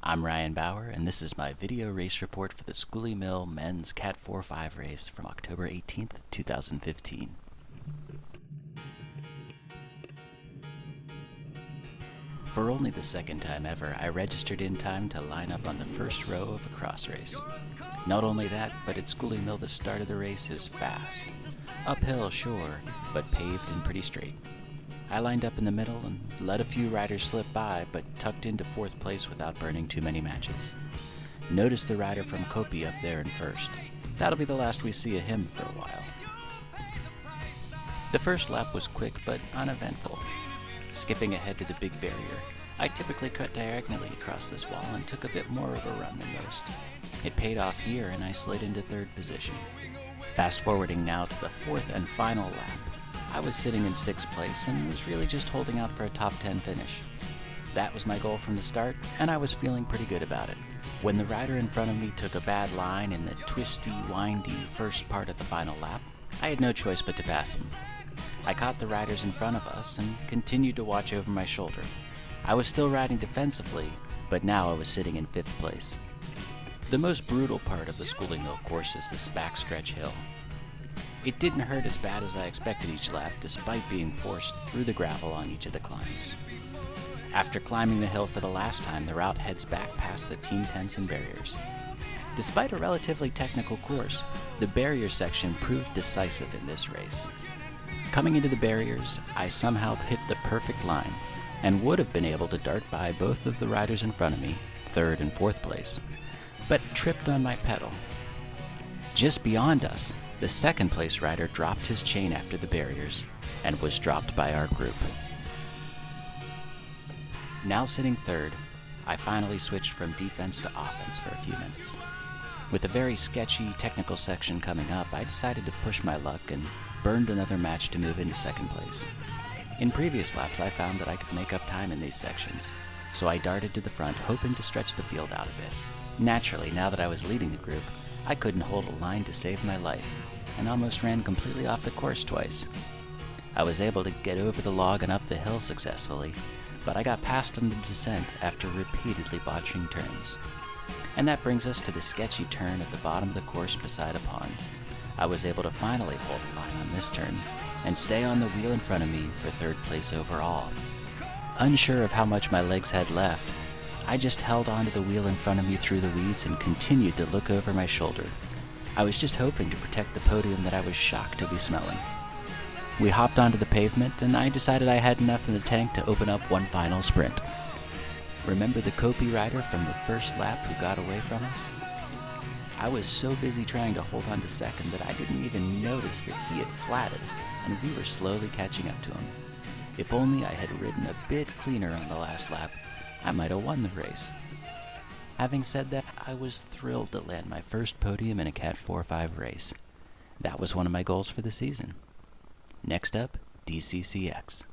I'm Ryan Bauer, and this is my video race report for the Schooley Mill Men's Cat 4-5 race from October 18th, 2015. For only the second time ever, I registered in time to line up on the first row of a cross race. Not only that, but at Schooley Mill the start of the race is fast. Uphill, sure, but paved and pretty straight. I lined up in the middle and let a few riders slip by, but tucked into fourth place without burning too many matches. Notice the rider from Kopi up there in first. That'll be the last we see of him for a while. The first lap was quick but uneventful. Skipping ahead to the big barrier, I typically cut diagonally across this wall and took a bit more of a run than most. It paid off here and I slid into third position. Fast forwarding now to the fourth and final lap. I was sitting in sixth place and was really just holding out for a top 10 finish. That was my goal from the start, and I was feeling pretty good about it. When the rider in front of me took a bad line in the twisty, windy first part of the final lap, I had no choice but to pass him. I caught the riders in front of us and continued to watch over my shoulder. I was still riding defensively, but now I was sitting in fifth place. The most brutal part of the Schooley Mill course is this backstretch hill. It didn't hurt as bad as I expected each lap, despite being forced through the gravel on each of the climbs. After climbing the hill for the last time, the route heads back past the team tents and barriers. Despite a relatively technical course, the barrier section proved decisive in this race. Coming into the barriers, I somehow hit the perfect line, and would have been able to dart by both of the riders in front of me, third and fourth place, but tripped on my pedal. Just beyond us, the second place rider dropped his chain after the barriers and was dropped by our group. Now sitting third, I finally switched from defense to offense for a few minutes. With a very sketchy technical section coming up, I decided to push my luck and burned another match to move into second place. In previous laps, I found that I could make up time in these sections, so I darted to the front, hoping to stretch the field out a bit. Naturally, now that I was leading the group, I couldn't hold a line to save my life, and almost ran completely off the course twice. I was able to get over the log and up the hill successfully, but I got past on the descent after repeatedly botching turns. And that brings us to the sketchy turn at the bottom of the course beside a pond. I was able to finally hold the line on this turn, and stay on the wheel in front of me for third place overall. Unsure of how much my legs had left, I just held onto the wheel in front of me through the weeds and continued to look over my shoulder. I was just hoping to protect the podium that I was shocked to be smelling. We hopped onto the pavement, and I decided I had enough in the tank to open up one final sprint. Remember the Kopi rider from the first lap who got away from us? I was so busy trying to hold on to second that I didn't even notice that he had flatted, and we were slowly catching up to him. If only I had ridden a bit cleaner on the last lap, I might have won the race. Having said that, I was thrilled to land my first podium in a Cat 4-5 race. That was one of my goals for the season. Next up, DCCX.